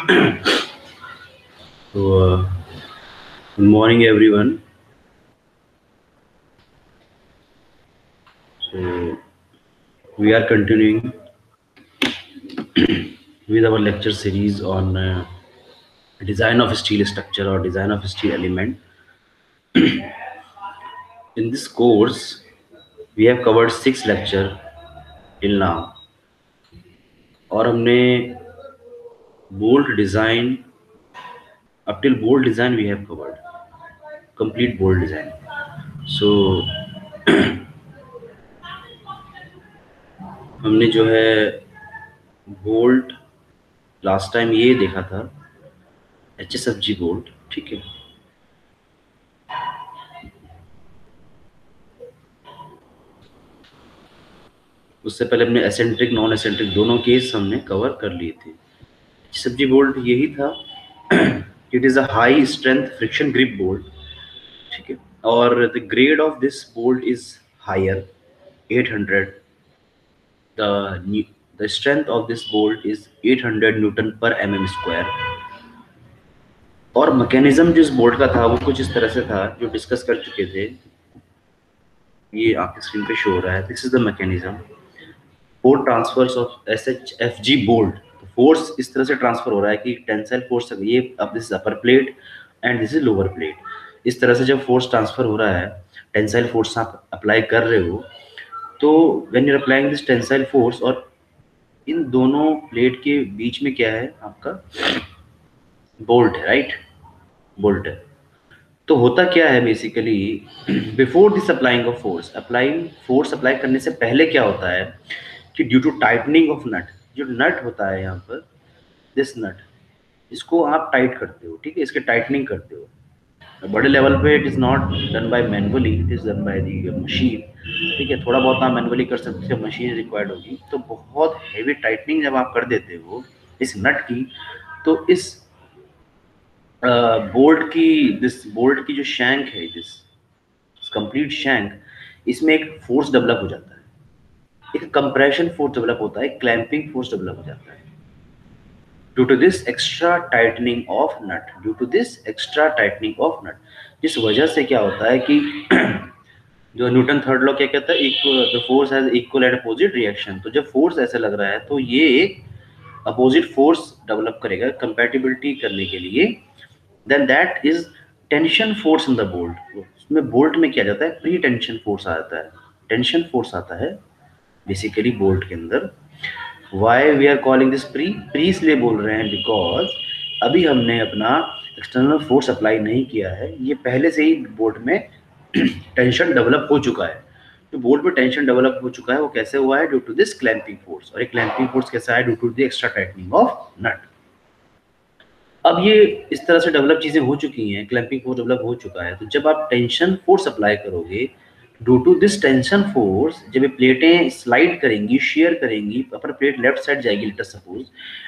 So, good morning, everyone. So, we are continuing with our lecture series on design of steel structure or design of steel element. In this course, we have covered 6 lecture till now, और हमने bolt design up till bolt design we have covered complete bolt design. So, हमने जो है bolt last time ये देखा था HSFG bolt, ठीक है। उससे पहले हमने एसेंट्रिक नॉन एसेंट्रिक दोनों केस हमने कवर कर लिए थे। HSFG बोल्ट यही था, it is a high strength friction grip bolt, ठीक है। और the grade of this bolt is higher 800, the strength of this bolt is 800 newton पर mm स्क्वायर। और मैकेनिज्म जो इस बोल्ट का था वो कुछ इस तरह से था जो डिस्कस कर चुके थे, ये आपकी स्क्रीन पे शो हो रहा है। This is the mechanism, four transfers of SHFG bolt. Force इस तरह से ट्रांसफर हो रहा है कि टेंसाइल फोर्स, ये अब this is upper plate and this is lower plate. इस तरह से जब फोर्स ट्रांसफर हो रहा है, टेंसाइल फोर्स आप अप्लाई कर रहे हो, तो when you are applying this tensile force, और इन दोनों प्लेट के बीच में क्या है आपका बोल्ट है, राइट, बोल्ट है। तो होता क्या है basically, before this applying of force, apply करने से पहले क्या होता है कि ड्यू टू टाइटनिंग ऑफ नट, जो नट होता है यहाँ पर, दिस नट, इसको आप टाइट करते हो, ठीक है, इसके टाइटनिंग करते हो। बड़े लेवल पे it is not done by manually, it is done by the machine, ठीक है। थोड़ा बहुत आप मैनुअली कर सकते हो, मशीन रिक्वायर्ड होगी। तो बहुत हैवी टाइटनिंग जब आप कर देते हो इस नट की, तो इस बोल्ट की जो शैंक है, दिस कंप्लीट शैंक, इसमें एक फोर्स डेवलप हो जाता है, एक कंप्रेशन फोर्स डेवलप होता है, क्लैंपिंग फोर्स डेवलप हो जाता है due to this extra tightening of nut, जिस वजह से क्या होता है कि जो न्यूटन थर्ड लॉ क्या कहता है, the force has equal and opposite reaction. तो जब फोर्स ऐसे लग रहा है तो ये एक अपोजिट फोर्स डेवलप करेगा कंपैटिबिलिटी करने के लिए, then that is tension force in the bolt. उसमें बोल्ट में क्या जाता है, प्री टेंशन फोर्स आता है, टेंशन फोर्स आता है बेसिकली बोल्ट के अंदर। Why we are calling this pre इसलिए बोल रहे हैं बिकॉज अभी हमने अपना एक्सटर्नल फोर्स अप्लाई नहीं किया है, ये पहले से ही बोल्ट में टेंशन डेवलप हो चुका है। जो बोल्ट में टेंशन डेवलप हो चुका है वो कैसे हुआ है, due to this clamping force. और एक क्लैंपिंग फोर्स कैसा है, due to the extra tightening of nut. अब ये इस तरह से डेवलप चीज़ें हो चुकी हैं, क्लैंपिंग फोर्स डेवलप हो चुका है। तो जब आप टेंशन फोर्स अप्लाई करोगे, due to this tension force, जब ये प्लेटें स्लाइड करेंगी, शेयर करेंगी, अपर प्लेट लेफ्ट साइड जाएगी, let us suppose,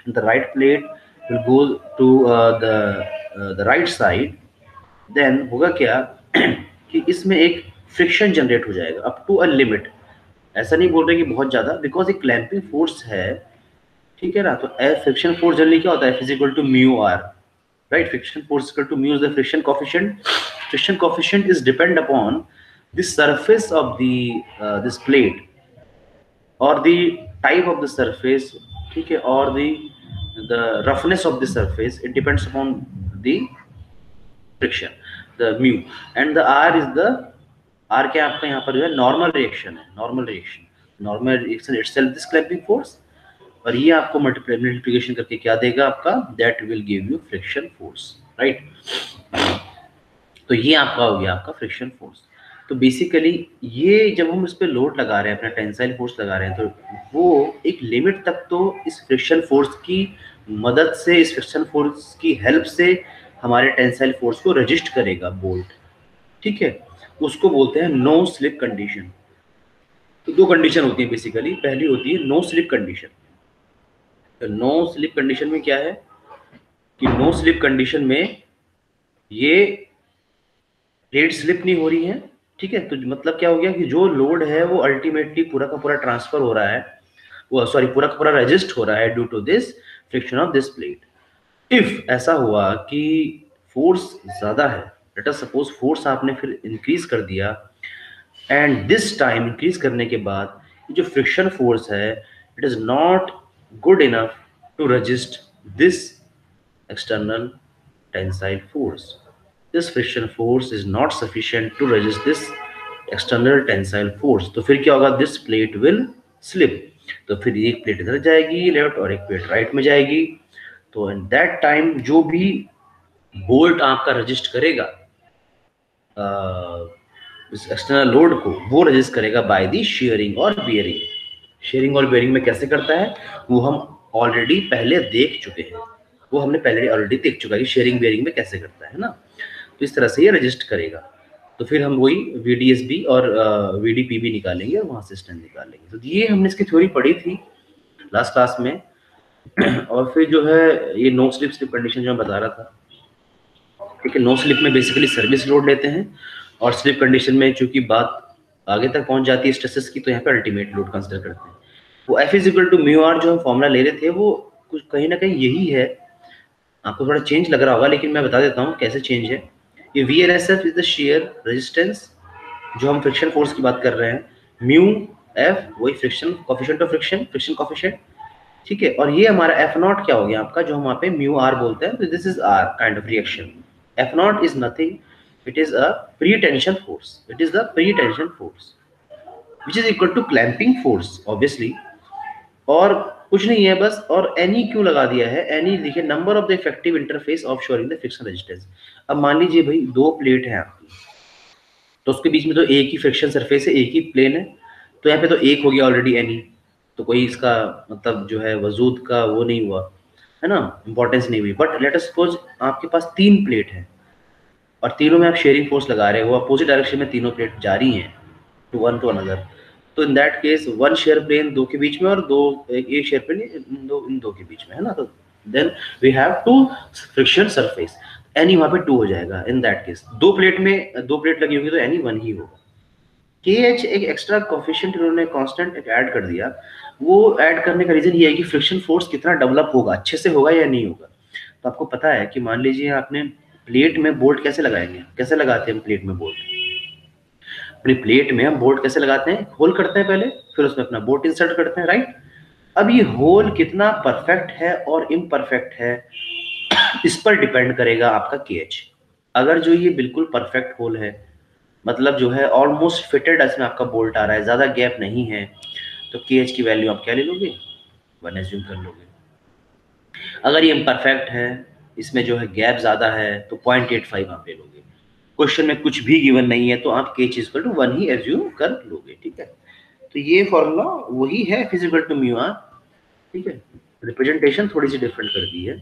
and the right plate will go to the right side, then होगा क्या कि इसमें एक फ्रिक्शन जनरेट हो जाएगा अप टू अ लिमिट। ऐसा नहीं बोल रहे कि बहुत ज़्यादा, बिकॉज एक क्लैंपिंग फोर्स है, ठीक है ना। तो फ्रिक्शन फोर्स जनरली क्या होता है, physical to mu R, right? Friction force is equal to mu is the friction coefficient. Friction coefficient is depend upon the surface of the this plate or the type of the surface, ठीक है, or the roughness of the surface. It depends upon the friction, the mu, and the R is the R क्या आपका यहाँ पर जो है normal reaction है, normal reaction itself this clamping force, और ये आपको मल्टीप्लिकेशन करके क्या देगा आपका, that will give you friction force, right. तो ये आपका हो गया आपका फ्रिक्शन फोर्स। तो बेसिकली ये जब हम इस पे लोड लगा रहे हैं, अपना टेंसाइल फोर्स लगा रहे हैं, तो वो एक लिमिट तक तो इस फ्रिक्शन फोर्स की मदद से, इस फ्रिक्शन फोर्स की हेल्प से हमारे टेंसाइल फोर्स को रजिस्ट करेगा बोल्ट, ठीक है। उसको बोलते हैं नो स्लिप कंडीशन। तो दो कंडीशन होती है बेसिकली, पहली होती है नो स्लिप कंडीशन। तो नो स्लिप कंडीशन में क्या है कि नो स्लिप कंडीशन में ये प्लेट स्लिप नहीं हो रही है, ठीक है। तो मतलब क्या हो गया कि जो लोड है वो अल्टीमेटली पूरा का पूरा ट्रांसफर हो रहा है, वो सॉरी पूरा का पूरा रेजिस्ट हो रहा है due to this friction of this plate. If ऐसा हुआ कि फोर्स ज्यादा है, लेट अस सपोज फोर्स आपने फिर इंक्रीज कर दिया, एंड दिस टाइम इंक्रीज करने के बाद जो फ्रिक्शन फोर्स है it is not good enough to resist this external tensile force. This friction force is not sufficient to resist this external tensile force. तो फिर क्या होगा? This plate will slip. तो फिर एक प्लेट इधर जाएगी लेफ्ट और एक प्लेट राइट में जाएगी। तो इन दैट टाइम जो भी बोल्ट आपका रजिस्ट करेगा इस एक्सटर्नल लोड को, वो रजिस्ट करेगा बाय दी शेयरिंग और बियरिंग। शेयरिंग और बियरिंग में कैसे करता है वो हम ऑलरेडी पहले देख चुके हैं, वो हमने पहले ऑलरेडी देख चुका है कि शेयरिंग बियरिंग में कैसे करता है ना। तो इस तरह से ये रजिस्ट करेगा। तो फिर हम वही VDSB और VDPB निकालेंगे और वहां से स्ट्रेंथ निकालेंगे। तो ये हमने इसकी थ्योरी पढ़ी थी लास्ट क्लास में। और फिर जो है ये नो स्लिप स्लिप कंडीशन जो मैं बता रहा था, ठीक है। नो स्लिप में बेसिकली सर्विस लोड लेते हैं, और स्लिप कंडीशन में चूंकि बात आगे तक पहुंच जाती है स्ट्रेसेस की, तो यहाँ पे अल्टीमेट लोड कंसिडर करते हैं। वो F is equal to mu R जो हम फॉर्मूला ले रहे थे वो कुछ कहीं ना कहीं यही है। आपको थोड़ा चेंज लग रहा होगा लेकिन मैं बता देता हूँ कैसे चेंज है। ये VLSF is the share resistance जो हम फ्रिक्शन फोर्स की बात कर रहे हैं, म्यू एफ वही friction coefficient of friction, friction coefficient, ठीक है। और ये हमारा एफ नॉट क्या हो गया आपका, जो हम वहाँ पे म्यू आर बोलते हैं। तो this is our kind of reaction. F nought is nothing, it is a pretension force, it is the pretension force which is equal to clamping force obviously, और कुछ नहीं है बस। और any क्यों लगा दिया है, एनी देखिए number of the effective interface of shoring the friction resistance. अब मान लीजिए भाई दो प्लेट है आपकी, तो उसके बीच में तो एक ही फ्रिक्शन सरफेस है, एक ही प्लेन है, तो यहाँ पे तो एक हो गया ऑलरेडी एनी, तो कोई इसका मतलब जो है वजूद का वो नहीं हुआ है ना, इंपॉर्टेंस नहीं हुई। बट लेट अस सपोज आपके पास तीन प्लेट है और तीनों में आप शेयरिंग फोर्स लगा रहे हो, अपोजिट डायरेक्शन में तीनों प्लेट जा रही हैं टू वन टू अनदर। तो in that case one shear plane दो के बीच में और दो एक शेयर प्लेन इन दो के बीच में है ना। तो then we have two friction surface, any वहां पे टू हो जाएगा। इन दैट केस दो प्लेट में दो प्लेट लगी होगी तो एनी वन ही होगा। KH एक एक्स्ट्रा कोफिशिएंट इन्होंने कांस्टेंट एक ऐड कर दिया। वो ऐड करने का रीजन ये है कि फ्रिक्शन फोर्स कितना डेवलप होगा, अच्छे से होगा या नहीं होगा। तो आपको पता है कि मान लीजिए आपने प्लेट में बोल्ट कैसे लगाएंगे, कैसे लगाते हैं प्लेट में बोल्ट, अपनी प्लेट में हम बोल्ट कैसे लगाते हैं, होल करते हैं पहले, फिर उसमें अपना बोल्ट इंसर्ट करते हैं, राइट। अब ये होल कितना परफेक्ट है और इम्परफेक्ट है इस पर डिपेंड करेगा आपका KH। अगर जो ये बिल्कुल परफेक्ट होल है, मतलब जो है ऑलमोस्ट फिटेड इसमें आपका बोल्ट आ रहा है, ज्यादा गैप नहीं है, तो KH की वैल्यू आप क्या ले लोगे, 1 एज्यूम कर लोगे। अगर ये इम्परफेक्ट है, इसमें जो है गैप ज्यादा है, तो 0.85 आप ले लोगे। क्वेश्चन में कुछ भी गिवन नहीं है तो आप KH इक्वल टू 1 ही एज्यूम कर लोगे, ठीक है। तो ये फॉर्मूला वही है फिजिकल टू म्यू आर, ठीक है। रिप्रेजेंटेशन थोड़ी सी डिफरेंट कर दी है,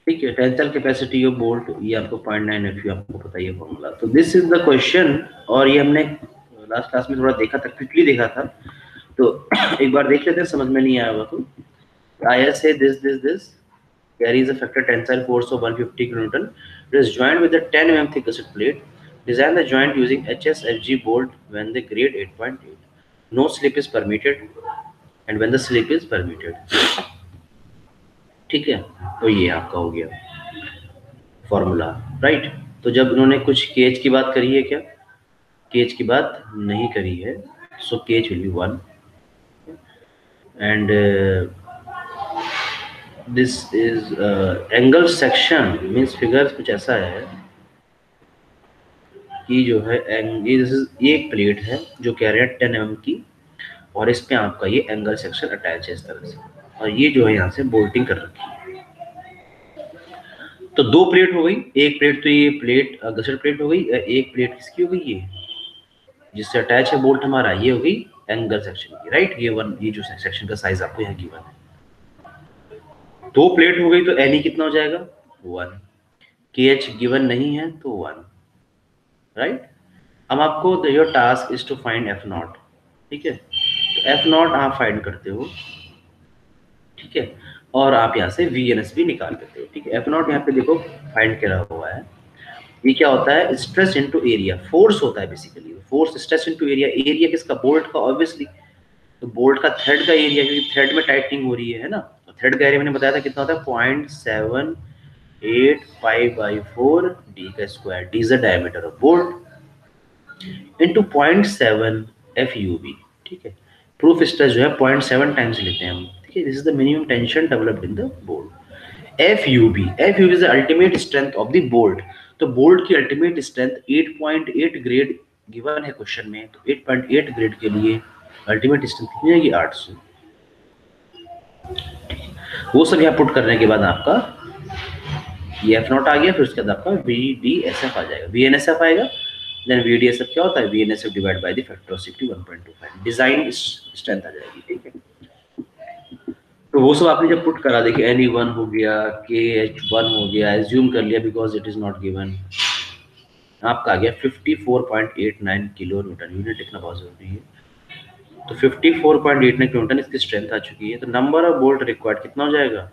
ठीक है। टेंसाइल कैपेसिटी ऑफ बोल्ट ये आपको 0.9 FU आपको पता ही है फॉर्मूला। तो दिस इज द क्वेश्चन, और ये हमने लास्ट क्लास में थोड़ा देखा था, क्विकली देखा था, तो एक बार देख लेते हैं, समझ में नहीं आया होगा तो। IS है this carries a factor tensile force of 150 kN. It is joined with a 10 mm thick gusset plate. Design the joint using HSFG bolt when the grade 8.8. No slip is permitted and when the slip is permitted. ठीक है, तो ये आपका हो गया formula, right. तो जब उन्होंने कुछ केज की बात करी है क्या, केज की बात नहीं करी है, so case will be 1 and this is angle section means figures कुछ ऐसा है कि जो है ये एक प्लेट है जो कह रहे हैं 10 mm की, और इस पे आपका ये एंगल सेक्शन अटैच है इस तरह से, और ये जो है यहाँ से बोल्टिंग कर रखी है। तो दो प्लेट हो गई, एक प्लेट तो ये प्लेट गसट प्लेट हो गई, एक प्लेट किसकी हो गई, ये जिससे अटैच है बोल्ट हमारा, ये हो गई एंगल सेक्शन की, राइट। ये जो सेक्शन का साइज आपको यहाँ गिवन है। दो प्लेट हो गई तो एनी कितना हो जाएगा 1, KH गिवन नहीं है तो 1, राइट। अब आपको your task is to find F0, ठीक है। तो F0 आप फाइंड करते हो, ठीक है, और आप यहाँ से VNS भी निकाल लेते हो, ठीक है। F0 यहाँ पे देखो फाइंड करा हुआ है। ये क्या होता है, स्ट्रेस इनटू एरिया, फोर्स होता है basically, force stress into area. Area किसका, बोल्ट का ऑब्वियसली, तो बोल्ट का थ्रेड का एरिया, क्योंकि थ्रेड में टाइटनिंग हो रही है ना, तो थ्रेड का एरिया मैंने बताया था कितना होता है 0.785/4 डी का square, D is the diameter of bolt into 0.7 FUB। ठीक है, प्रूफ स्ट्रेस जो है 0.7 टाइम्स लेते हैं हम। ठीक है, this is the minimum tension developed in the bolt. FUB, FUB is the ultimate strength of the bolt. तो बोल्ट की अल्टीमेट स्ट्रेंथ 8.8 ग्रेड गिवन है क्वेश्चन में, तो 8.8 ग्रेड के लिए अल्टीमेट स्ट्रेंथ कितनी आएगी 800। वो सब यहाँ पुट करने के बाद आपका ये एफ नॉट आ गया, फिर उसके बाद आपका VDSF आ जाएगा, VNSF आएगा। देन VDSF क्या होता है, VNSF divide by the factor of safety 1.25, design strength आ जाएगी। ठीक है, तो वो सब आपने जब पुट करा, देखिए NE1 हो गया, KH1 हो गया, एज्यूम कर लिया because it is not given, आपका आ गया 54.89 किलो न्यूटन। यूनिट लिखना बहुत जरूरी है। तो 54.89 किलो न्यूटन इसकी स्ट्रेंथ आ चुकी है। तो नंबर ऑफ बोल्ट रिक्वायर्ड कितना हो जाएगा,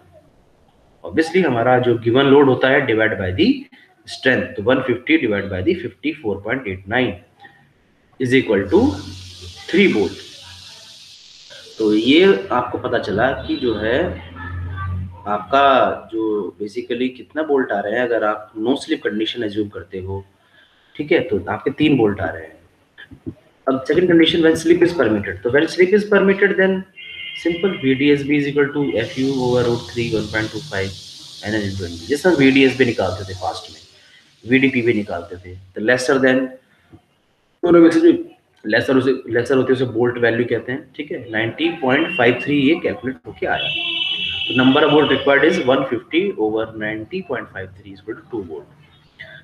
ऑब्वियसली हमारा जो गिवन लोड होता है डिवाइड बाय दी स्ट्रेंथ, तो 150 divide by the 54.89 is equal to 3 bolt. तो ये आपको पता चला कि जो है आपका जो बेसिकली कितना बोल्ट आ रहे हैं, अगर आप नो स्लिप कंडीशन एज्यूम करते हो, ठीक है, तो आपके 3 बोल्ट आ रहे हैं। अब second condition, when slip is permitted, तो when slip is permitted then simple VDSB is equal to FU over root 3 1.25 NN into NB। जैसे हम VDSB निकालते थे फास्ट में, VDPB निकालते थे, तो लेसर देन दोनों में से जो लेसर होती है उसे बोल्ट वैल्यू कहते हैं। ठीक है, 90.53 ये कैलकुलेट होके आया। तो number of bolt required is 150 over 90.53 is equal to 2 bolt.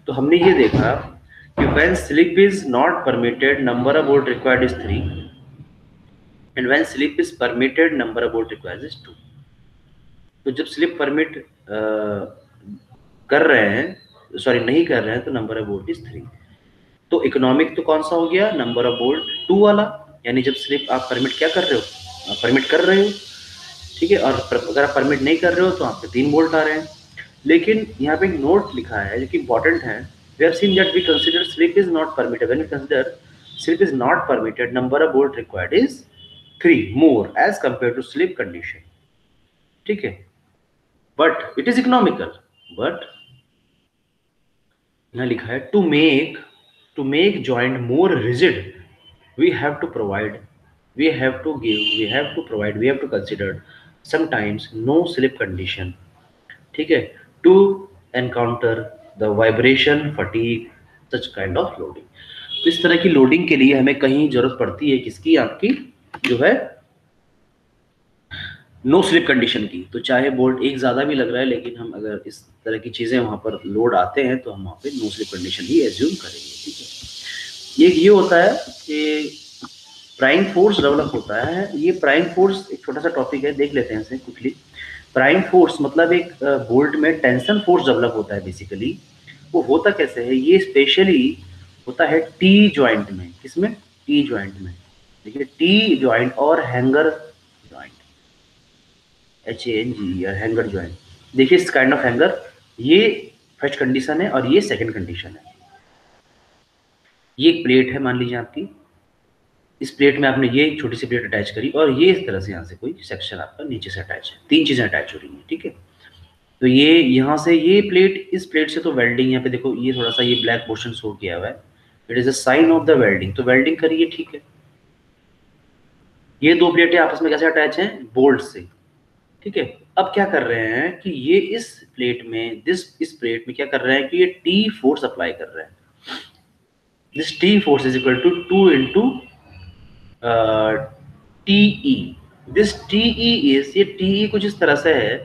तो हमने ये देखा कि when slip is not permitted number of bolt required is 3 and when slip is permitted number of bolt required is 2। तो जब स्लिप परमिट कर रहे हैं, सॉरी नहीं कर रहे हैं, तो नंबर ऑफ बोल्ट इज 3। तो इकोनॉमिक तो कौन सा हो गया, नंबर ऑफ बोल्ट 2 वाला, यानी जब स्लिप आप परमिट क्या कर रहे हो, परमिट कर रहे हो। ठीक है, और अगर आप परमिट नहीं कर रहे हो तो आपके 3 बोल्ट आ रहे हैं। लेकिन यहाँ पे एक नोट लिखा है जो कि इंपॉर्टेंट है, we have seen that we consider slip is not permitted. When we consider slip is not permitted, number of bolt required is 3 more as compared to slip condition. ठीक है, but it is economical. But यहाँ लिखा है to make joint more rigid, we have to provide, we have to give, we have to provide, we have to consider sometimes no slip condition। ठीक है, to encounter the vibration fatigue such kind of loading। तो इस तरह की loading के लिए हमें कहीं जरूरत पड़ती है किसकी, आपकी जो है नो स्लिप कंडीशन की। तो चाहे बोल्ट एक ज्यादा भी लग रहा है, लेकिन हम अगर इस तरह की चीजें वहां पर लोड आते हैं तो हम वहां पे नो स्लिप कंडीशन ही एज्यूम करेंगे। ठीक है, ये होता है कि प्राइम फोर्स डेवलप होता है। ये प्राइम फोर्स एक छोटा सा टॉपिक है, देख लेते हैं इसे क्विकली। प्राइम फोर्स मतलब एक बोल्ट में टेंशन फोर्स डेवलप होता है बेसिकली। वो होता कैसे है, ये स्पेशली होता है टी जॉइंट में। किसमें, टी जॉइंट में। देखिए टी जॉइंट और हैंगर जॉइंट, HANG या हैंगर जॉइंट। देखिए इस काइंड ऑफ हैंगर, ये फर्स्ट कंडीशन है और ये सेकंड कंडीशन है। ये एक प्लेट है मान लीजिए आपकी, इस प्लेट में आपने ये छोटी सी प्लेट अटैच करी और ये इस तरह से यहाँ से कोई सेक्शन आपका नीचे से अटैच है, 3 चीजें अटैच हो रही हैं। ठीक है, तो ये यहाँ से ये प्लेट, इस प्लेट से तो वेल्डिंग, यहाँ पे देखो ये थोड़ा सा ये ब्लैक पोर्शन शो किया हुआ है, it is a sign of the welding. तो वेल्डिंग करिए, ठीक है। ये 2 प्लेटें आपस में कैसे अटैच हैं, बोल्ट से। ठीक है, अब क्या कर रहे हैं कि ये इस प्लेट में, इस प्लेट में क्या कर रहे हैं कि ये टी फोर्स अप्लाई कर रहे हैं। This T force is equal to 2 into TE। This TE is, ये TE कुछ इस तरह से है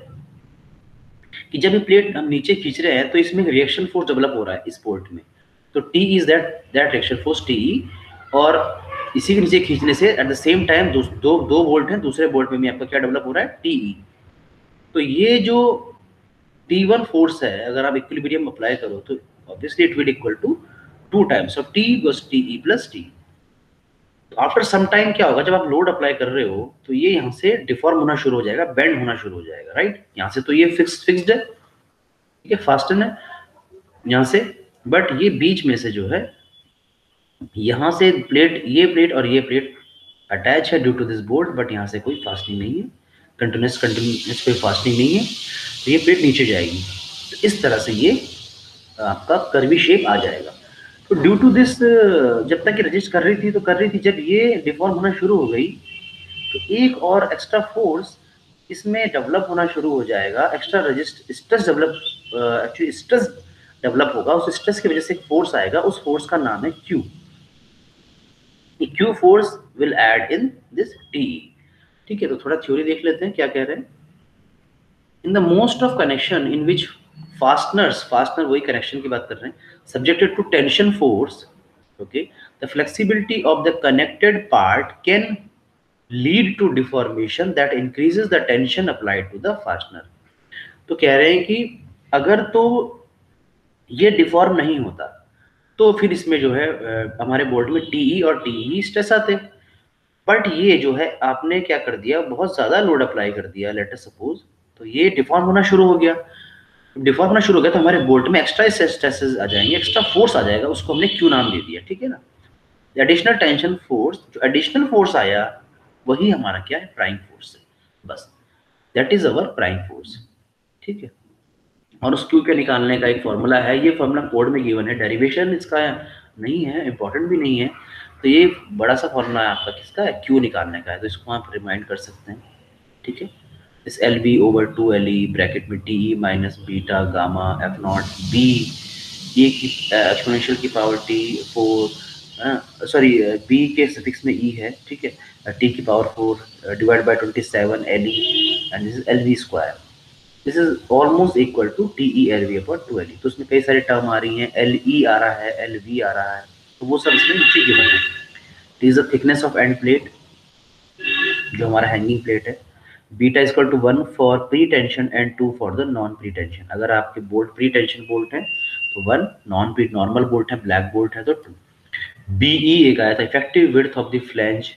कि जब ये प्लेट हम नीचे खींच रहे हैं तो इसमें रिएक्शन फोर्स डेवलप हो रहा है इस पोर्ट में। तो T is that reaction force TE, और इसी के नीचे खींचने से एट द सेम टाइम दो बोल्ट हैं, दूसरे बोल्ट में भी आपका क्या डेवलप हो रहा है, TE। तो ये जो T1 फोर्स है, अगर आप इक्विलिब्रियम अप्लाई करो तो obviously it will equal to 2 times of T plus TE plus T। तो आफ्टर सम टाइम क्या होगा, जब आप लोड अप्लाई कर रहे हो तो ये यहाँ से डिफॉर्म होना शुरू हो जाएगा, बेंड होना शुरू हो जाएगा, राइट। यहाँ से तो ये फिक्स्ड है, ठीक है, फास्टन है यहाँ से, बट ये बीच में से जो है, यहाँ से प्लेट, ये प्लेट और ये प्लेट अटैच है due to this bolt, but यहाँ से कोई फास्टनिंग नहीं है, कंटिन्यूस कोई फास्टनिंग नहीं है, तो ये प्लेट नीचे जाएगी। तो इस तरह से ये आपका कर्वी शेप आ जाएगा। तो ड्यू टू दिस जब तक ये रजिस्ट कर रही थी तो कर रही थी, जब ये डिफॉर्म होना शुरू हो गई तो एक और एक्स्ट्रा फोर्स इसमें डेवलप होना शुरू हो जाएगा, extra resist stress develop, actually stress develop होगा, उस स्ट्रेस की वजह से एक फोर्स आएगा, उस फोर्स का नाम है Q. Q force will add in this T. ठीक है, तो थोड़ा थ्योरी देख लेते हैं क्या कह रहे हैं। In the most of connection in which fastener वही कनेक्शन की बात कर रहे हैं, subjected to tension force, okay, the flexibility of the connected part can lead to deformation that increases the tension applied to the fastener. तो कह रहे हैं कि अगर तो ये डिफॉर्म नहीं होता तो फिर इसमें जो है हमारे बोर्ड में टीई और टीई स्ट्रेस आते, बट ये जो है आपने क्या कर दिया, बहुत ज्यादा लोड अप्लाई कर दिया, लेट अस सपोज, तो ये डिफॉर्म होना शुरू हो गया। डिफॉर्म होना शुरू हो गया तो हमारे बोल्ट में एक्स्ट्रा स्ट्रेसेस आ जाएंगे, एक्स्ट्रा फोर्स आ जाएगा, उसको हमने क्यू नाम दे दिया, ठीक है ना। एडिशनल टेंशन फोर्स, जो एडिशनल फोर्स आया वही हमारा क्या है, प्राइम फोर्स है, बस that is our prime force, ठीक है। और उस क्यू के निकालने का एक फॉर्मूला है, ये फॉर्मूला कोड में गिवन है, डेरिवेशन इसका नहीं है, इंपॉर्टेंट भी नहीं है, तो ये बड़ा सा फॉर्मूला है आपका, किसका है, क्यू निकालने का है, तो इसको आप रिमाइंड कर सकते हैं, ठीक है। इस L B over two L E bracket में T E minus beta gamma F naught B, A की एक्सपोनेंशियल की power T four, sorry B के सफिक्स में ई है, ठीक है, टी की power 4 divide by 27 L E, and this is L V square, this is almost equal to T E L V upon two L E. तो उसमें कई सारी टर्म आ रही हैं, एल ई आ रहा है, एल वी आ रहा है, तो वो सब इसमें नीचे गिवन है। T is the thickness of end plate, जो हमारा हैंगिंग प्लेट है, beta equal to 1 for pre tension and 2 for the non pre tension. अगर आपके बोल्ट प्री टेंशन बोल्ट है तो 1, नॉन प्री नॉर्मल बोल्ट है, ब्लैक बोल्ट है तो 2। बीई एक आया था, effective width of the flange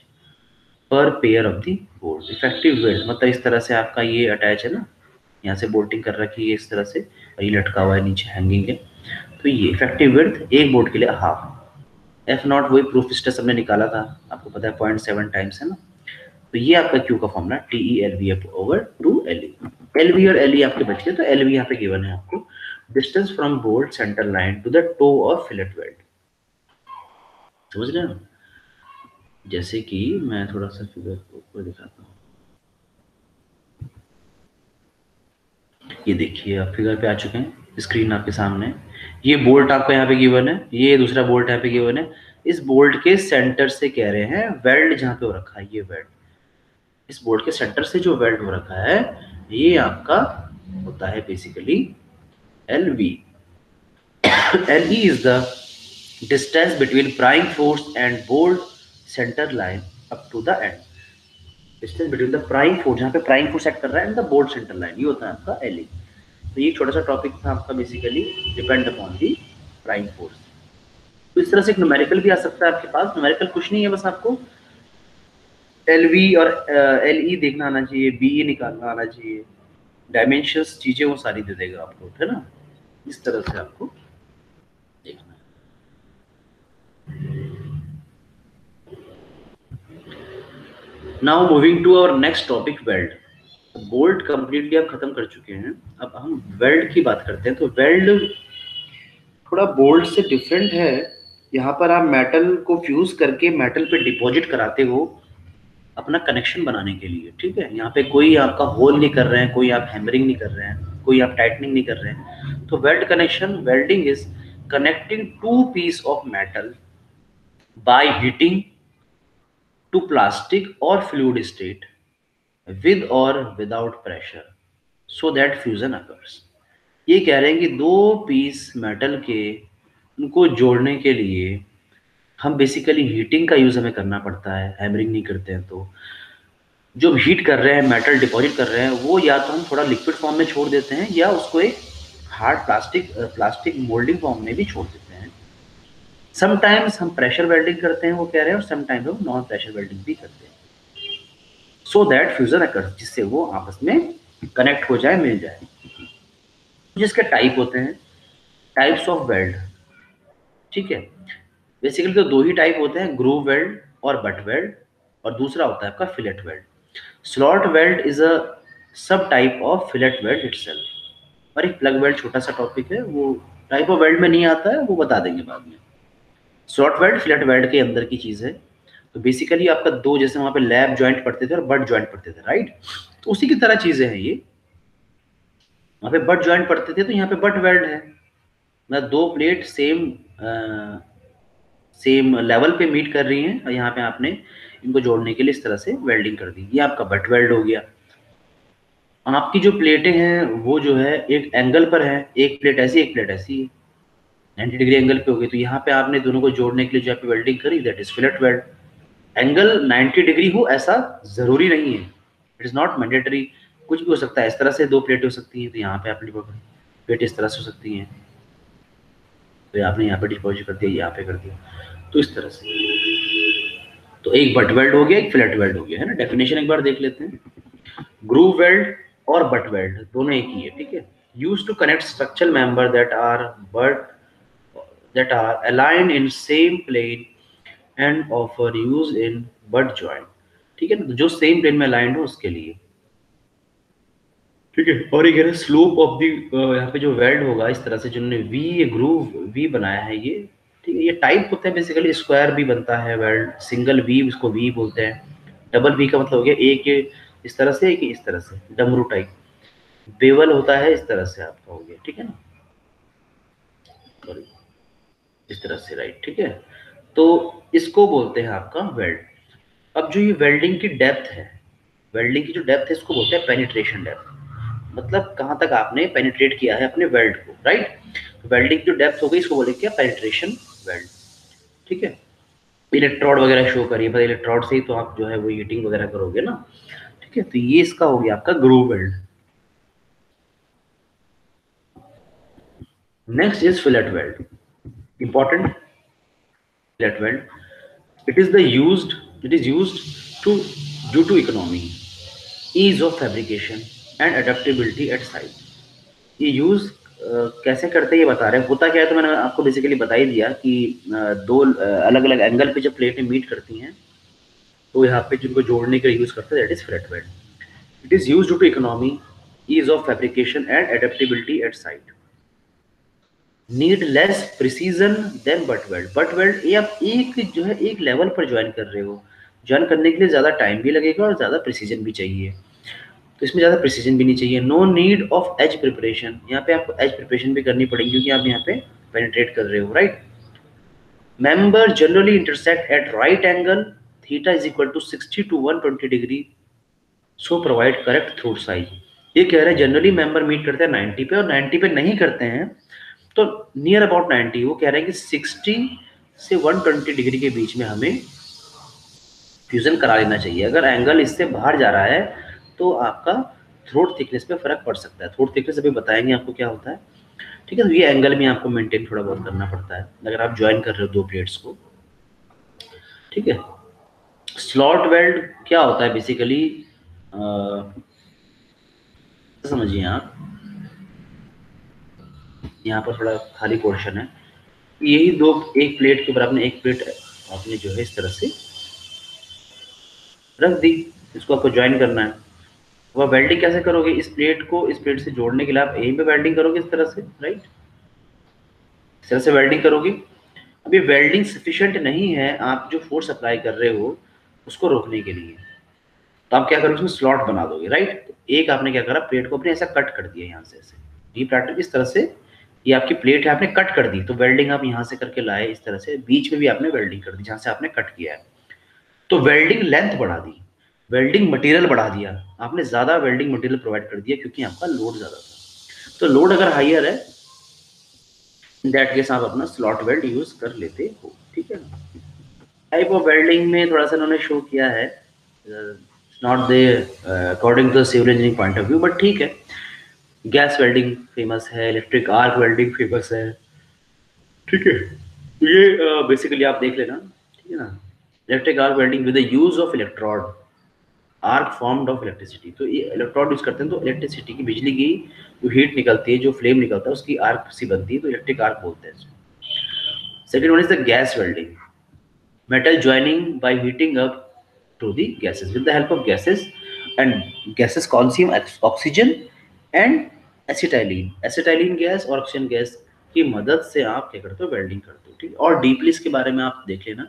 per pair of the bolt. Effective width मतलब इस तरह से आपका ये अटैच है ना, यहाँ से बोल्टिंग कर रखी है इस तरह से, और ये लटका हुआ है नीचे हैंगिंग है, तो ये इफेक्टिव विड्थ एक बोल्ट के लिए हाफ। एफ नॉट वही प्रूफ स्ट्रेस हमने निकाला था, आपको पता है 0.7 टाइम्स है ना, तो ये आपका क्यू का formula T E L V over two L E. L V और एल ई आपके बच गए, तो एल वी यहाँ पे गिवन है आपको, distance from bolt centre line to the toe of fillet weld, समझ रहे हो। जैसे कि मैं थोड़ा सा फिगर को दिखाता हूँ, ये देखिए आप फिगर पे आ चुके हैं, स्क्रीन आपके सामने, ये बोल्ट आपका यहाँ पे गिवन है, ये दूसरा बोल्ट यहाँ पे गिवन है, इस बोल्ट के सेंटर से कह रहे हैं वेल्ड जहाँ पे हो रखा है, ये वेल्ड, इस बोल्ट के सेंटर से जो वेल्ड हो रखा है ये आपका होता है basically L V. L E is the distance between prime force and bolt centre line up to the end, distance between the prime force, जहाँ पे प्राइम फोर्स सेट कर रहा है, and the bolt centre line, ये होता है आपका L E. तो ये छोटा सा टॉपिक था आपका, basically depend upon the prime force. तो इस तरह से एक न्यूमेरिकल भी आ सकता है आपके पास, न्यूमेरिकल कुछ नहीं है, बस आपको एल वी और एल ई देखना आना चाहिए, बी ई निकालना आना चाहिए, डायमेंशंस चीजें वो सारी दे देगा आपको, है ना, इस तरह से आपको देखना है। Now moving to our next topic, weld. Bolt completely आप खत्म कर चुके हैं, अब हम वेल्ड की बात करते हैं। तो वेल्ड थोड़ा बोल्ट से डिफरेंट है, यहाँ पर आप मेटल को फ्यूज करके मेटल पे डिपॉजिट कराते हो अपना कनेक्शन बनाने के लिए, ठीक है। यहाँ पे कोई आपका होल नहीं कर रहे हैं, कोई आप हैमरिंग नहीं कर रहे हैं, कोई आप टाइटनिंग नहीं कर रहे हैं। तो weld connection, welding is connecting two piece of metal by heating to plastic और फ्लूइड स्टेट विद और without pressure so that fusion occurs. ये कह रहे हैं कि दो पीस मेटल के उनको जोड़ने के लिए हम बेसिकली हीटिंग का यूज हमें करना पड़ता है, हैमरिंग नहीं करते हैं। तो जो हीट कर रहे हैं, मेटल डिपॉजिट कर रहे हैं, वो या तो हम थोड़ा लिक्विड फॉर्म में छोड़ देते हैं या उसको एक हार्ड प्लास्टिक मोल्डिंग फॉर्म में भी छोड़ देते हैं। समटाइम्स हम प्रेशर वेल्डिंग करते हैं, वो कह रहे हैं, और समटाइम्स हम नॉन प्रेशर वेल्डिंग भी करते हैं, सो दैट फ्यूजन अकर्स, जिससे वो आपस में कनेक्ट हो जाए, मिल जाए। जिसके टाइप होते हैं, टाइप्स ऑफ वेल्ड, ठीक है। बेसिकली तो दो ही टाइप होते हैं, ग्रूव वेल्ड और बट वेल्ड। और दूसरा होता है आपका fillet weld. Slot weld is a sub type of fillet weld itself. और एक प्लग वेल्ड छोटा सा टॉपिक है, वो टाइप ऑफ वेल्ड में नहीं आता है, वो बता देंगे बाद में। स्लॉट वेल्ड फिलेट वेल्ड के अंदर की चीज है। तो बेसिकली आपका दो, जैसे वहां पे लैब ज्वाइंट पढ़ते थे और बट ज्वाइंट पढ़ते थे, राइट? तो उसी की तरह चीजें हैं ये। वहां पे बट ज्वाइंट पढ़ते थे तो यहाँ पे बट वेल्ड है। मतलब दो प्लेट सेम लेवल पे मीट कर रही हैं और यहाँ पे आपने इनको जोड़ने के लिए इस तरह से वेल्डिंग कर दी, ये आपका बट वेल्ड हो गया। आपकी जो प्लेटें हैं वो जो है एक एंगल पर है, एक प्लेट ऐसी एक प्लेट ऐसी है, 90 डिग्री एंगल पे हो गई। तो यहाँ पे आपने दोनों को जोड़ने के लिए जो वेल्डिंग करी, that is fillet weld. Angle 90 degree हो ऐसा जरूरी नहीं है, इट इज नॉट मैंडेटरी। कुछ भी हो सकता है, इस तरह से दो प्लेटें हो सकती हैं, तो यहाँ पे आपने प्लेट इस तरह से हो सकती हैं, तो आपने यहाँ पे डिपॉजिट कर दिया, यहाँ पे कर दिया, तो इस तरह से। तो एक बट वेल्ड हो गया, एक फ्लैट वेल्ड हो गया, है ना। डेफिनेशन एक बार देख लेते हैं। ग्रूव वेल्ड और बट वेल्ड दोनों एक ही है, ठीक है। Use to connect structural member that are aligned in same plane and offer use in butt joint, ठीक है ना। तो जो सेम प्लेन में अलाइंड हो उसके लिए, ठीक है। और ये कह रहे स्लोप ऑफ दी, यहाँ पे जो वेल्ड होगा इस तरह से, जिन्होंने वी ग्रूव वी बनाया है ये, ठीक है। ये टाइप होते हैं बेसिकली, स्क्वायर भी बनता है वेल्ड, सिंगल वी उसको वी बोलते हैं, डबल वी का मतलब हो गया एक इस तरह से एक इस तरह से, डमरू टाइप। बेवल होता है इस तरह से आपका हो गया, ठीक है ना, इस तरह से, राइट, ठीक है। तो इसको बोलते हैं आपका वेल्ड। अब जो ये वेल्डिंग की डेप्थ है, वेल्डिंग की जो डेप्थ है इसको बोलते हैं पेनिट्रेशन डेप्थ। मतलब कहाँ तक आपने पेनिट्रेट किया है अपने वेल्ड को, राइट। वेल्डिंग की जो डेप्थ हो गई इसको बोलेंगे क्या, पेनिट्रेशन वेल्ड, ठीक है। इलेक्ट्रोड वगैरह शो करिए, पर इलेक्ट्रोड से ही तो आप जो है वो हीटिंग वगैरह करोगे ना, ठीक है। तो ये इसका हो गया आपका groove weld. Next is fillet weld, important. Fillet weld, it is the used it is used to due to economy, ease of fabrication and adaptability at site। ये यूज कैसे करते हैं ये बता रहे हैं। होता क्या है, तो मैंने आपको बेसिकली बता ही दिया कि दो अलग अलग एंगल पे जब प्लेटें मीट करती हैं तो यहाँ पे जिनको जोड़ने के लिए यूज करते हैं, that is fillet weld. It is use due to economy, ease of fabrication and adaptability at site, need less precision than butt weld. Butt weld ये आप एक जो है एक लेवल पर ज्वाइन कर रहे हो, ज्वाइन करने के लिए ज़्यादा टाइम भी लगेगा और ज़्यादा प्रिसीजन भी चाहिए, तो इसमें ज़्यादा प्रिसीजन भी नहीं चाहिए। No need of edge preparation, यहाँ पे आपको एज प्रिपरेशन भी करनी पड़ेगी क्योंकि आप यहाँ पे पेनिट्रेट कर रहे हो, right. Member generally intersect at right angle, theta is equal to 60 to 120 degree, so provide correct throat size. ये कह रहे हैं जनरली मेंबर मीट करते हैं 90 पे, और 90 पे नहीं करते हैं तो नियर अबाउट 90, वो कह रहे हैं कि 60 से 120 डिग्री के बीच में हमें फ्यूजन करा लेना चाहिए। अगर एंगल इससे बाहर जा रहा है तो आपका थ्रोट थिकनेस पे फर्क पड़ सकता है। थ्रोट थिकनेस अभी बताएंगे आपको क्या होता है, ठीक है। तो ये एंगल में आपको मेंटेन थोड़ा बहुत करना पड़ता है अगर आप ज्वाइन कर रहे हो दो प्लेट्स को, ठीक है। स्लॉट वेल्ड क्या होता है बेसिकली, समझिए आप, यहाँ पर थोड़ा खाली पोर्शन है, यही दो, एक प्लेट के ऊपर आपने एक प्लेट आपने जो है इस तरह से रख दी, इसको आपको ज्वाइन करना है। वह वेल्डिंग कैसे करोगे, इस प्लेट को इस प्लेट से जोड़ने के लिए आप यहीं पे वेल्डिंग करोगे इस तरह से, राइट, इस तरह से वेल्डिंग करोगे। अब ये वेल्डिंग सफिशिएंट नहीं है आप जो फोर्स अप्लाई कर रहे हो उसको रोकने के लिए, तो आप क्या करोगे, उसमें स्लॉट बना दोगे, राइट। तो एक आपने क्या करा, प्लेट को अपने ऐसा कट कर दिया यहाँ से, ऐसे डी प्लाटर इस तरह से, ये आपकी प्लेट है आपने कट कर दी, तो वेल्डिंग आप यहाँ से करके लाए इस तरह से, बीच में भी आपने वेल्डिंग कर दी जहाँ से आपने कट किया है, तो वेल्डिंग लेंथ बढ़ा दी, वेल्डिंग मटेरियल बढ़ा दिया, आपने ज्यादा वेल्डिंग मटेरियल प्रोवाइड कर दिया क्योंकि आपका लोड ज्यादा था। तो लोड अगर हाइयर है, इन दैट केस आप अपना स्लॉट वेल्ड यूज कर लेते हो, ठीक है। टाइप ऑफ वेल्डिंग में थोड़ा सा उन्होंने शो किया है, not they according to civil engineering point of view, but ठीक है। गैस वेल्डिंग फेमस है, इलेक्ट्रिक आर्क वेल्डिंग फेमस है, ठीक है। तो ये बेसिकली आप देख लेना, ठीक है ना। Electric arc welding with the use of electrode, arc formed of electricity, तो ये इलेक्ट्रोड यूज करते हैं तो इलेक्ट्रिसिटी की, बिजली की जो हीट निकलती है, जो फ्लेम निकलता है उसकी आर्क सी बनती है, तो इलेक्ट्रिक आर्क बोलते हैं इसको। Second one is the gas welding, metal joining by heating up to the gases with the help of gases. And gases consume oxygen and acetylene. acetylene gas और ऑक्सीजन गैस की मदद से आप क्या करते हो, वेल्डिंग करते हो, ठीक है। और डीपली इसके बारे में आप देख लेना।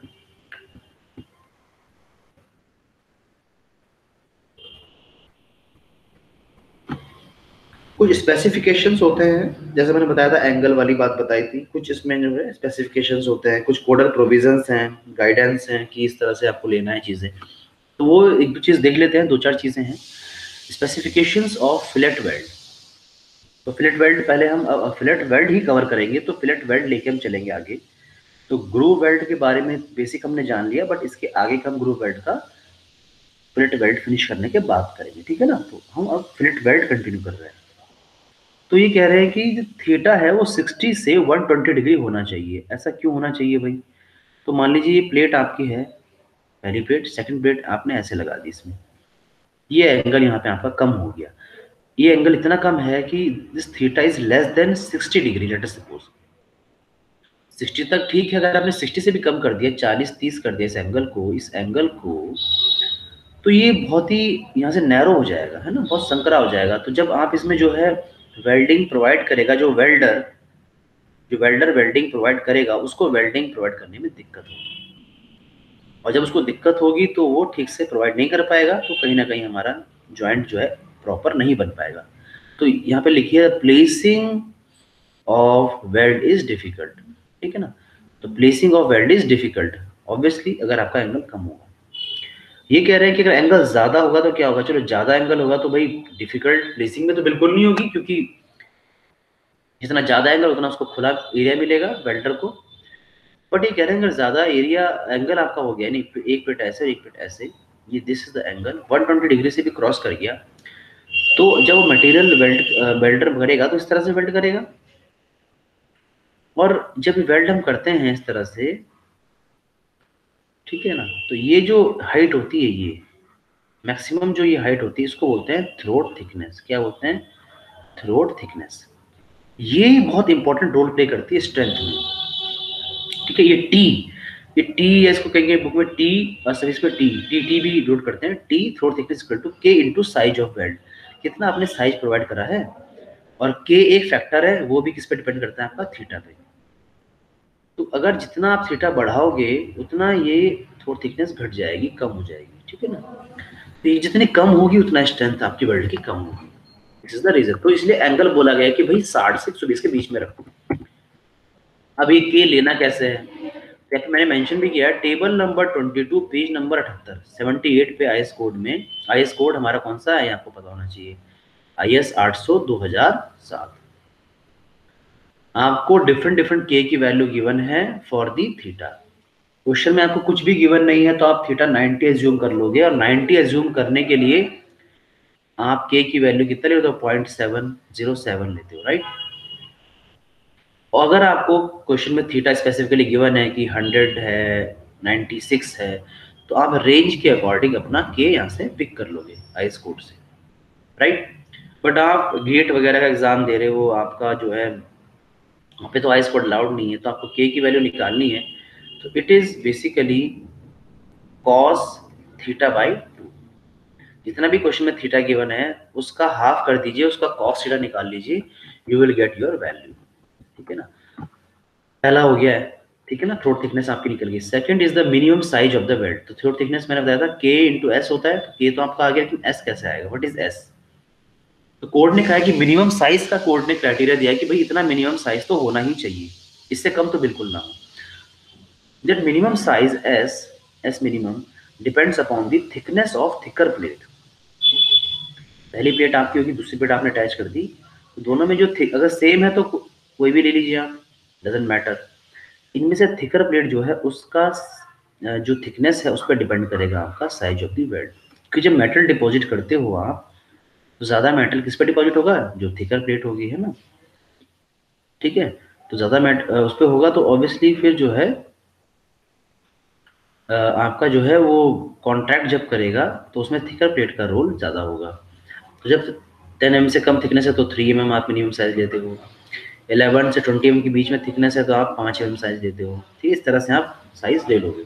कुछ स्पेसिफिकेशंस होते हैं, जैसे मैंने बताया था, एंगल वाली बात बताई थी, कुछ इसमें जो है स्पेसिफिकेशंस होते हैं, कुछ कोडल प्रोविजंस हैं, गाइडेंस हैं कि इस तरह से आपको लेना है चीजें। तो वो एक दो चीज देख लेते हैं, दो चार चीजें हैं। Specifications of fillet weld. तो फिलेट वेल्ड पहले हम फिलेट वेल्ड ही कवर करेंगे, तो फिलेट वेल्ड लेके हम चलेंगे आगे। तो ग्रूव वेल्ड के बारे में बेसिक हमने जान लिया, बट इसके आगे का हम ग्रूव वेल्ड का फिलेट वेल्ड फिनिश करने के बाद करेंगे, ठीक है ना। तो हम अब फिलेट वेल्ड कंटिन्यू कर रहे हैं। तो ये कह रहे हैं कि जो थीटा है वो 60 से 120 डिग्री होना चाहिए। ऐसा क्यों होना चाहिए भाई? तो मान लीजिए ये प्लेट आपकी है, पहली प्लेट, सेकंड प्लेट आपने ऐसे लगा दी इसमें, ये एंगल यहाँ पे आपका कम हो गया। ये एंगल इतना कम है कि this theta is less than 60 degree, late us suppose 60 तक ठीक है। अगर आपने 60 से भी कम कर दिया, 40-30 कर दिया इस एंगल को, तो ये बहुत ही यहाँ से नैरो हो जाएगा, है ना, बहुत संकरा हो जाएगा। तो जब आप इसमें जो है वेल्डिंग प्रोवाइड करेगा, जो वेल्डर वेल्डिंग प्रोवाइड करेगा, उसको वेल्डिंग प्रोवाइड करने में दिक्कत होगी। और जब उसको दिक्कत होगी तो वो ठीक से प्रोवाइड नहीं कर पाएगा, तो कहीं ना कहीं हमारा जॉइंट जो है प्रॉपर नहीं बन पाएगा। तो यहाँ पे लिखिए placing of weld is difficult, ठीक है ना। तो placing of weld is difficult obviously अगर आपका एंगल कम होगा। ये कह रहे हैं कि अगर एंगल ज्यादा होगा तो क्या होगा? चलो ज्यादा एंगल होगा तो भाई डिफिकल्ट प्लेसिंग में तो बिल्कुल नहीं होगी, क्योंकि जितना ज्यादा एंगल उतना उसको खुला एरिया मिलेगा वेल्डर को। बट ये कह रहे हैं अगर ज्यादा एरिया एंगल आपका हो गया, नहीं एक पेट ऐसे एक पेट ऐसे, ये this is the angle 120 degree से भी क्रॉस कर गया, तो जब वो मटेरियल वेल्डर भरेगा तो इस तरह से वेल्ड करेगा। और जब वेल्ड हम करते हैं इस तरह से, ठीक है ना, तो ये जो हाइट होती है, ये मैक्सिमम जो ये हाइट होती है, इसको बोलते हैं थ्रोट थिकनेस। क्या बोलते हैं? Throat thickness. ये बहुत इंपॉर्टेंट रोल प्ले करती है स्ट्रेंथ में, ठीक है। ये टी है, इसको कहेंगे बुक में टी, और सर्विस पे टी भी नोट करते हैं। T throat thickness equal to K into size of weld. कितना आपने साइज प्रोवाइड करा है, और के एक फैक्टर है, वो भी किस पे डिपेंड करता है? आपका थीटा पे। तो अगर जितना आप थीटा बढ़ाओगे उतना ये थ्रोट थिकनेस घट जाएगी, कम हो जाएगी, ठीक है ना। तो ये जितनी कम होगी उतना स्ट्रेंथ आपकी वेल्ड की कम होगी। This is the reason. तो इसलिए एंगल बोला गया कि भाई 60 से 120 के बीच में रखो। अभी के लेना कैसे है? जैसे मैंने मेंशन भी किया, टेबल नंबर 22 पेज नंबर 78 78 पे आईएस कोड में, आईएस कोड हमारा कौन सा है आपको पता होना चाहिए, आईएस 800 2007। आपको डिफरेंट डिफरेंट के की वैल्यू गिवन है फॉर दी थीटा। क्वेश्चन में आपको कुछ भी गिवन नहीं है तो आप थीटा 90 एज्यूम कर लोगे, और 90 एज्यूम करने के लिए आप के की वैल्यू कितना लेते हो? 0.707 लेते हो, राइट। और अगर आपको क्वेश्चन में थीटा स्पेसिफिकली गिवन है कि 100 है, 96 है, तो आप रेंज के अकॉर्डिंग अपना के यहाँ से पिक कर लोगे आईएस कोड से, राइट। बट आप गेट वगैरह का एग्जाम दे रहे हो, आपका जो है वहाँ पे तो आईएस कोड अलाउड नहीं है, तो आपको के की वैल्यू निकालनी है। तो it is basically cos theta by 2। जितना भी क्वेश्चन में थीटा गिवन है उसका हाफ कर दीजिए, उसका कॉस थीटा निकाल लीजिए, you will get your value, ठीक है ना। पहला हो गया है, ठीक है ना, थ्रोट थिकनेस आपकी निकल गई। Second is the minimum size of the weld. तो थ्रोट थिकनेस मैंने बताया था के इंटू एस होता है, के तो आपका आ गया, लेकिन एस कैसे आएगा? What is S? तो कोड ने कहा है कि मिनिमम साइज का, कोड ने क्राइटेरिया दिया है कि भाई इतना मिनिमम साइज तो होना ही चाहिए, इससे कम तो बिल्कुल ना हो। That minimum size S minimum depends upon the thickness of thicker plate. पहली प्लेट आपकी होगी, दूसरी प्लेट आपने अटैच कर दी, तो दोनों में जो अगर सेम है तो कोई भी ले लीजिए आप, डजेंट मैटर। इनमें से थिकर प्लेट जो है उसका जो थिकनेस है उस पर डिपेंड करेगा आपका साइज ऑफ द वेल्ड। क्योंकि जब मेटल डिपॉजिट करते हो आप, तो ज्यादा मेटल किस पे डिपॉजिट होगा? जो थिकर प्लेट होगी, है ना, ठीक है। तो ज्यादा उस पर होगा, तो ऑब्वियसली फिर जो है आपका जो है वो कॉन्ट्रैक्ट जब करेगा तो उसमें थिकर प्लेट का रोल ज्यादा होगा। तो जब 10 mm से कम थिकनेस है तो 3 mm आप मिनिमम साइज लेते हो, 11 से 20 mm के बीच में थिकनेस है तो आप 5 mm साइज लेते हो, ठीक है। इस तरह से आप साइज ले लोगे।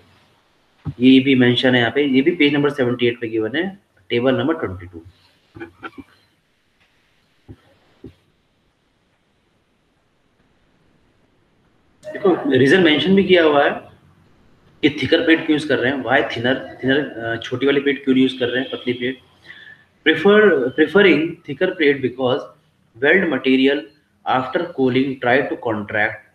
ये भी मेंशन है यहाँ पे, ये भी पेज नंबर 78 पे गिवन है, टेबल नंबर 22। देखो रीजन मेंशन भी किया हुआ है कि थिकर प्लेट क्यों यूज कर रहे हैं, वाई थिनर थिनर छोटी वाली प्लेट क्यों यूज कर रहे हैं, पतली plate. Preferring thicker plate because weld material after cooling try to contract,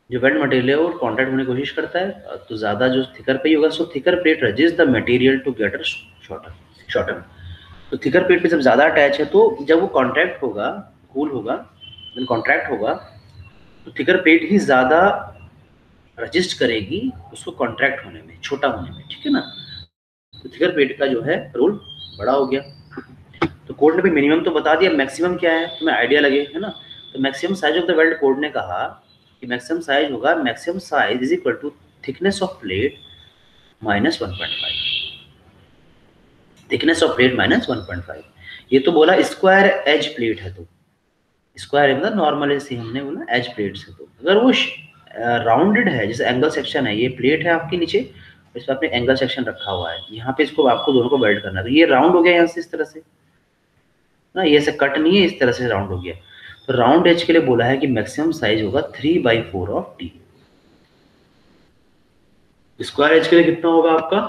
जो वेल्ड मटेरियल है वो कॉन्ट्रैक्ट होने की कोशिश करता है, तो ज्यादा जो थिकर पे होगा, so thicker plate resist the material to get shorter shorter. तो थिकर प्लेट पे जब ज्यादा अटैच है तो जब वो कॉन्ट्रैक्ट होगा, कूल होगा, जब कॉन्ट्रैक्ट होगा तो थिकर प्लेट ही ज्यादा रजिस्ट करेगी उसको कॉन्ट्रैक्ट होने में, छोटा होने में, ठीक है ना। तो थिकर प्लेट का जो है रोल बड़ा हो गया। तो कोड ने भी मिनिमम तो बता दिया, मैक्सिमम क्या है तुम्हें आइडिया लगे, है ना। तो maximum size of the weld code ने कहा कि मैक्सिमम साइज होगा, maximum size is equal to thickness of plate minus 1.5, thickness of plate minus 1.5। ये तो बोला स्क्वायर एज प्लेट है, तो स्क्वायर मतलब नॉर्मल ऐसे हमने बोला एज प्लेट से, तो अगर वो राउंडेड है, जैसे एंगल सेक्शन है, ये प्लेट है आपके नीचे, इस पर आपने एंगल सेक्शन रखा हुआ है, यहाँ पे इसको आपको दोनों को वेल्ड करना है, तो ये राउंड हो गया यहाँ से इस तरह से ना, ये से कट नहीं है, इस तरह से राउंड हो गया। तो राउंड एज के लिए बोला है कि मैक्सिमम साइज होगा 3/4 ऑफ टी। स्क्वायर एज के लिए कितना होगा आपका,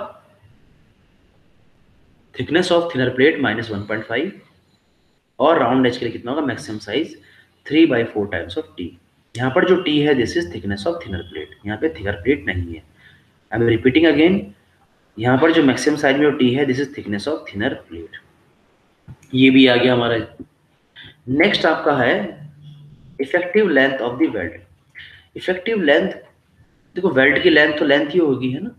thickness of thinner plate minus 1.5, और राउंड एज के लिए कितना होगा, maximum size 3/4 times of T. यहाँ पर जो टी है this is thickness of thinner plate, यहाँ पे थिनर प्लेट नहीं है। आई एम रिपीटिंग अगेन, यहाँ पर जो मैक्सिमम साइज में जो टी है this is thickness of thinner plate. ये भी आ गया हमारा। नेक्स्ट आपका है effective length of the weld. Effective length, देखो वेल्ड की लेंथ तो लेंथ ही होगी, है ना।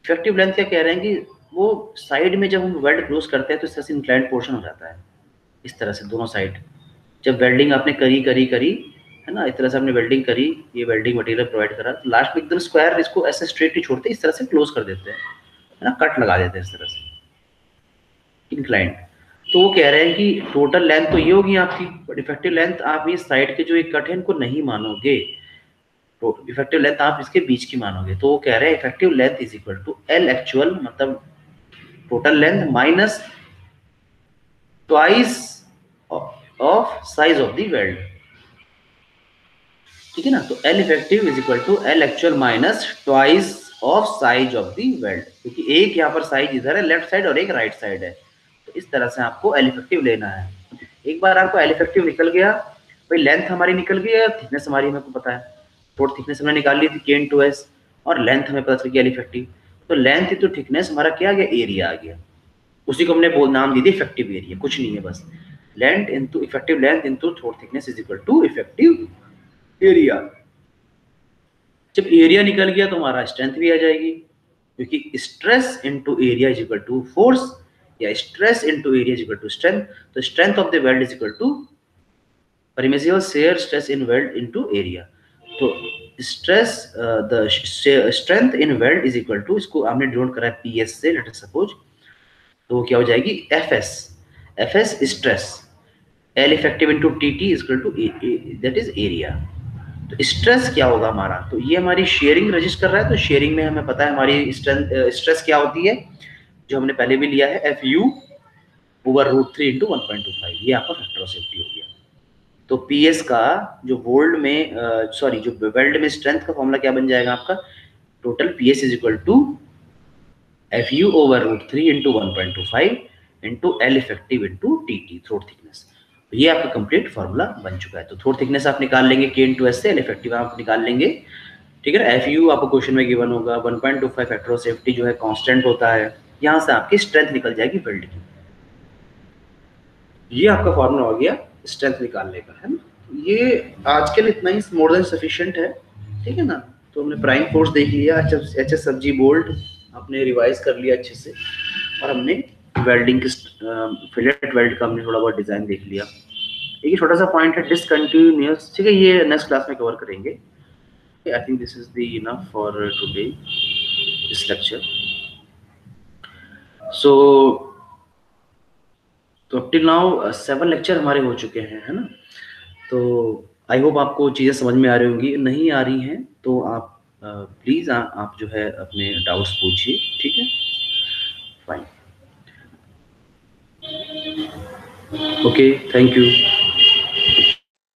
इफेक्टिव लेंथ क्या कह रहे हैं कि वो साइड में जब हम वेल्ड क्लोज करते हैं तो इस तरह से इंक्लाइंड पोर्शन हो जाता है, इस तरह से दोनों साइड, जब वेल्डिंग आपने करी करी करी, है ना, इस तरह से आपने वेल्डिंग करी, ये वेल्डिंग मटेरियल प्रोवाइड करा, तो लास्ट में एकदम स्क्वायर इसको ऐसे स्ट्रेट नहीं छोड़ते, इस तरह से क्लोज कर देते हैं, है ना, कट लगा देते हैं इस तरह से इंक्लाइंड। तो वो कह रहे हैं कि टोटल लेंथ तो ये होगी आपकी, बट इफेक्टिव लेंथ आप ये साइड के जो एक कट है इनको नहीं मानोगे, तो इफेक्टिव लेंथ आप इसके बीच की मानोगे। तो वो कह रहे हैं effective length is equal to L actual, मतलब total length minus twice of size of the weld, ठीक है ना। तो L effective is equal to L actual minus twice of size of the weld, क्योंकि एक यहाँ पर साइज इधर है लेफ्ट साइड और एक राइट साइड है, तो इस तरह से आपको एल इफेक्टिव लेना है। एक बार आपको एल इफेक्टिव निकल गया, भाई लेंथ हमारी निकल गई है, थिकनेस हमारी हमें को पता है, टोटल थिकनेस हमने निकाल ली थी K/S, और लेंथ हमें पता चल गया एल इफेक्टिव। तो लेंथ तो थिकनेस हमारा क्या आ गया, एरिया आ गया, उसी को हमने नाम दी थी इफेक्टिव एरिया, कुछ नहीं है बस, length into effective length into throat thickness is equal to effective area. जब एरिया निकल गया तो हमारा स्ट्रेंथ भी आ जाएगी, क्योंकि stress into area is equal to force, या stress into area is equal to strength. तो strength of the weld is equal to permissible shear stress in weld into area. तो stress the strength in weld is equal to, इसको हमने denote करा है PS से, late us suppose, तो वो क्या हो जाएगी FS stress, L effective into TT is equal to that is area. तो स्ट्रेस क्या होगा हमारा, तो ये हमारी शेयरिंग रजिस्ट कर रहा है, तो शेयरिंग में हमें पता है हमारी स्ट्रेस क्या होती है, जो हमने पहले भी लिया है, FU ओवर √3 इंटू 1.25, ये आपका फैक्टर ऑफ सेफ्टी हो गया। तो PS का जो वोल्ड में सॉरी जो वेल्ड में स्ट्रेंथ का फॉर्मूला क्या बन जाएगा आपका, total PS is equal to FU over √3 into 1.25 into L effective into TT throat thickness. तो ये आपका कंप्लीट फार्मूला बन चुका है। तो थ्रोट थिकनेस आप निकाल लेंगे K/S से, L इफेक्टिव आप निकाल लेंगे, ठीक है। FU आपको क्वेश्चन में गिवन होगा, 1.25 फैक्टर ऑफ सेफ्टी जो है कांस्टेंट होता है, यहाँ से आपकी स्ट्रेंथ निकल जाएगी वेल्ड की। ये आपका फार्मूला हो गया स्ट्रेंथ निकालने का, है ना। ये आज के लिए इतना ही मोर देन सफिशिएंट है, ठीक है ना। तो हमने प्राइम फोर्स देख लिया, HS सब्जी बोल्ट आपने रिवाइज कर लिया अच्छे से, और हमने वेल्डिंग की फिलेट वेल्ड का हमने थोड़ा बहुत डिजाइन देख लिया। एक छोटा सा पॉइंट है डिसकंटिन्यूअस, ठीक है, ये नेक्स्ट क्लास में कवर करेंगे। I think this is the enough for today this lecture. So तो अप टिल नाउ 7 लेक्चर हमारे हो चुके हैं, है ना। तो आई होप आपको चीज़ें समझ में आ रही होंगी, नहीं आ रही हैं तो आप प्लीज़ आप जो है अपने डाउट्स पूछिए, ठीक है? फाइन। Okay, thank you.